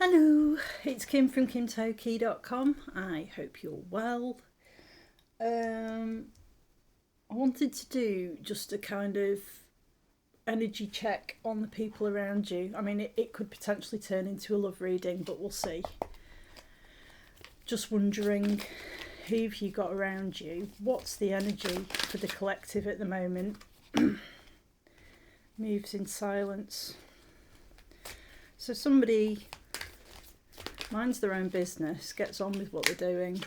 Hello, it's Kim from kimtoki.com. I hope you're well. I wanted to do just a kind of energy check on the people around you. I mean, it could potentially turn into a love reading, but we'll see. Just wondering, who have you got around you? What's the energy for the collective at the moment? Moves in silence. So somebody minds their own business, gets on with what they're doing.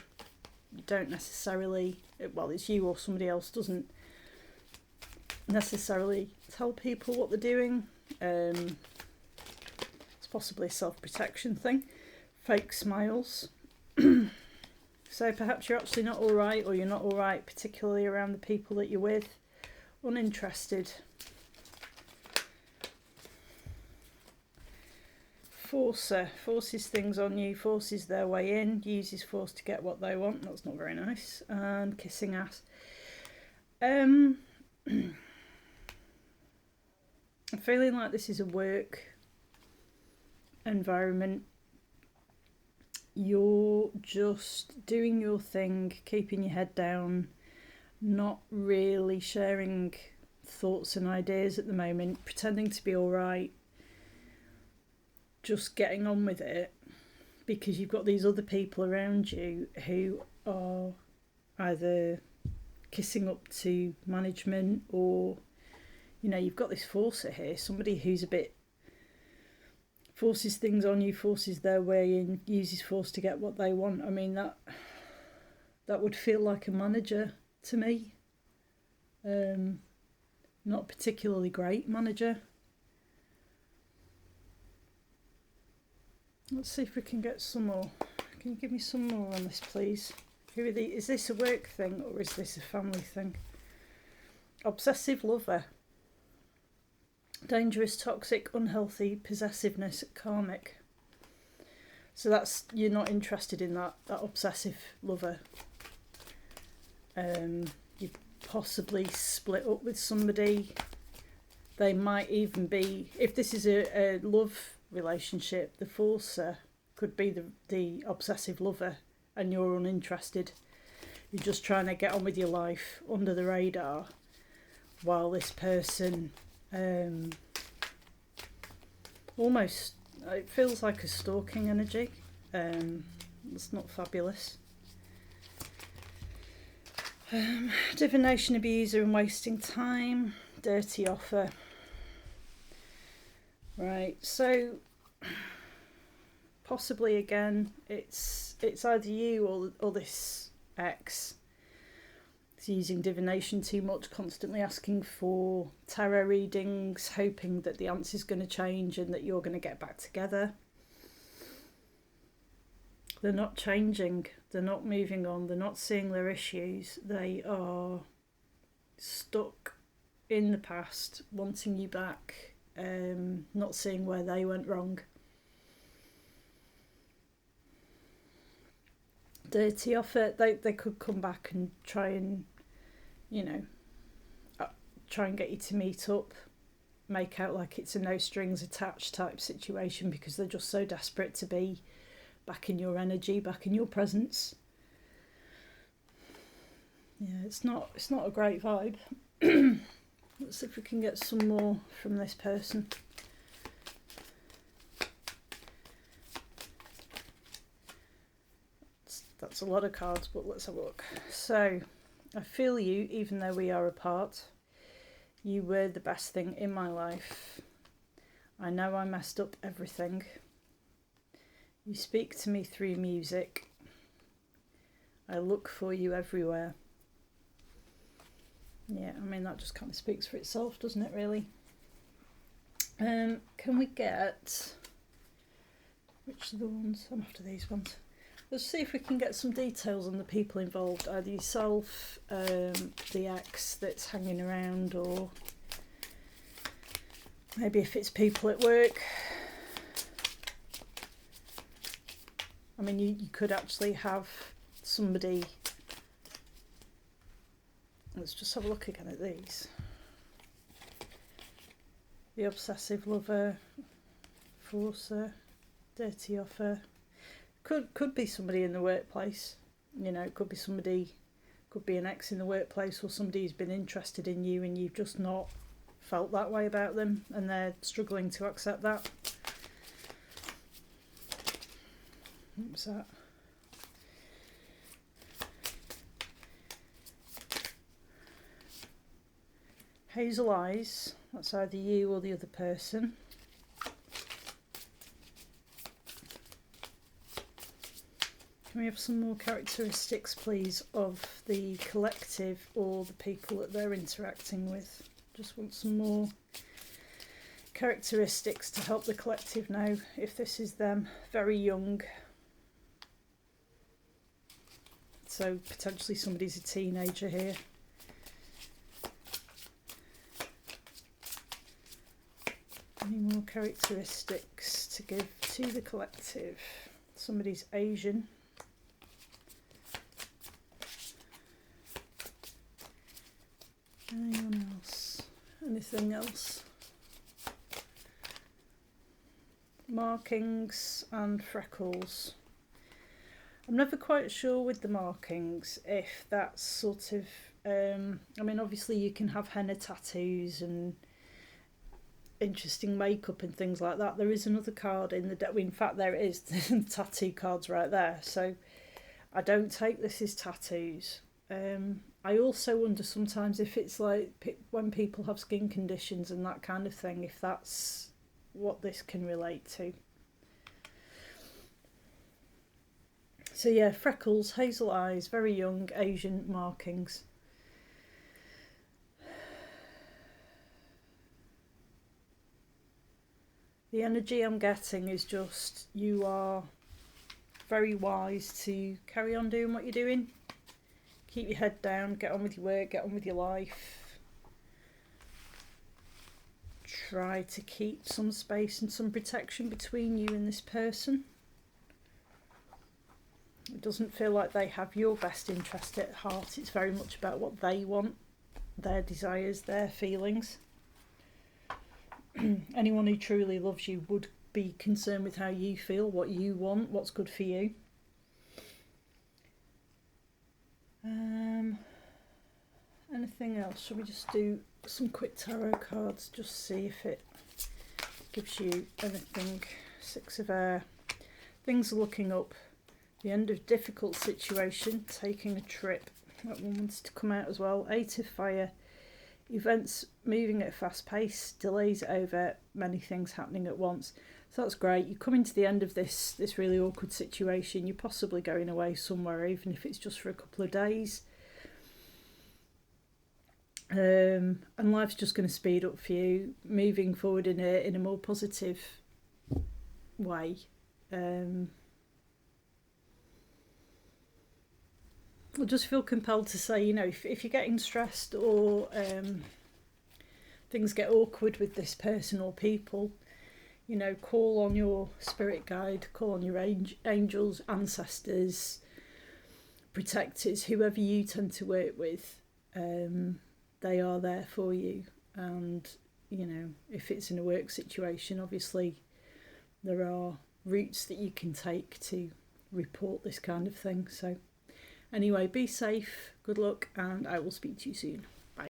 You don't necessarily, well, it's you or somebody else doesn't necessarily tell people what they're doing. It's possibly a self-protection thing. Fake smiles. So perhaps you're actually not alright, or you're not alright particularly around the people that you're with. Uninterested. Forcer forces things on you, forces their way in, uses force to get what they want. That's not very nice. And kissing ass. I'm feeling like this is a work environment. You're just doing your thing, keeping your head down, not really sharing thoughts and ideas at the moment, pretending to be alright. Just getting on with it, because you've got these other people around you who are either kissing up to management, or you've got this forcer here, somebody who's a bit forces things on you, forces their way in, uses force to get what they want. I mean, that would feel like a manager to me. Not particularly great manager. Let's see if we can get some more. Can you give me some more on this, please? Who are these? Is this a work thing, or is this a family thing? Obsessive lover. Dangerous, toxic, unhealthy, possessiveness, karmic. So that's, you're not interested in that obsessive lover. You possibly split up with somebody. They might even be, if this is a love relationship, the forcer could be the obsessive lover, and you're uninterested. You're just trying to get on with your life under the radar, while this person almost, it feels like a stalking energy. It's not fabulous. Divination, abuser, and wasting time. Dirty offer. Right, so possibly again, it's either you or this ex. It's using divination too much, constantly asking for tarot readings, hoping that the answer's going to change and that you're going to get back together. They're not changing, they're not moving on, they're not seeing their issues. They are stuck in the past, wanting you back. Not seeing where they went wrong. Dirty offer. They could come back and try and get you to meet up, make out like it's a no strings attached type situation, because they're just so desperate to be back in your energy, back in your presence. Yeah, it's not a great vibe. Let's see if we can get some more from this person. That's a lot of cards, but let's have a look. So, I feel you, even though we are apart. You were the best thing in my life. I know I messed up everything. You speak to me through music. I look for you everywhere. Yeah, I mean, that just kind of speaks for itself, doesn't it, really? Can we get... which are the ones? I'm after these ones. Let's see if we can get some details on the people involved. Either yourself, the ex that's hanging around, or maybe if it's people at work. I mean, you could actually have somebody... Let's just have a look again at these. The obsessive lover, forcer, dirty offer. Could be somebody in the workplace. You know, it could be somebody, could be an ex in the workplace, or somebody who's been interested in you and you've just not felt that way about them and they're struggling to accept that. What was that? Hazel eyes, that's either you or the other person. Can we have some more characteristics, please, of the collective or the people that they're interacting with? Just want some more characteristics to help the collective know if this is them. Very young. So potentially somebody's a teenager here. Any more characteristics to give to the collective? Somebody's Asian. Anyone else? Anything else? Markings and freckles. I'm never quite sure with the markings if that's sort of... I mean, obviously you can have henna tattoos and interesting makeup and things like that. There is another card in the deck. In fact, there it is. The tattoo card's right there. So I don't take this as tattoos. I also wonder sometimes if it's like when people have skin conditions and that kind of thing, if that's what this can relate to. So yeah, freckles, hazel eyes, very young, Asian markings. The energy I'm getting is just you are very wise to carry on doing what you're doing. Keep your head down, get on with your work, get on with your life. Try to keep some space and some protection between you and this person. It doesn't feel like they have your best interest at heart. It's very much about what they want, their desires, their feelings. Anyone who truly loves you would be concerned with how you feel, what you want, what's good for you. Anything else? Shall we just do some quick tarot cards, just see if it gives you anything? Six of Air. Things are looking up. The end of difficult situation. Taking a trip. That one wants to come out as well. Eight of Fire. Events moving at a fast pace. Delays over. Many things happening at once. So that's great. You're coming to the end of this really awkward situation. You're possibly going away somewhere, even if it's just for a couple of days. And life's just going to speed up for you, moving forward in a more positive way. I just feel compelled to say, you know, if you're getting stressed or things get awkward with this person or people, you know, call on your spirit guide, call on your angels, ancestors, protectors, whoever you tend to work with. They are there for you. And, you know, if it's in a work situation, obviously there are routes that you can take to report this kind of thing. So anyway, be safe, good luck, and I will speak to you soon.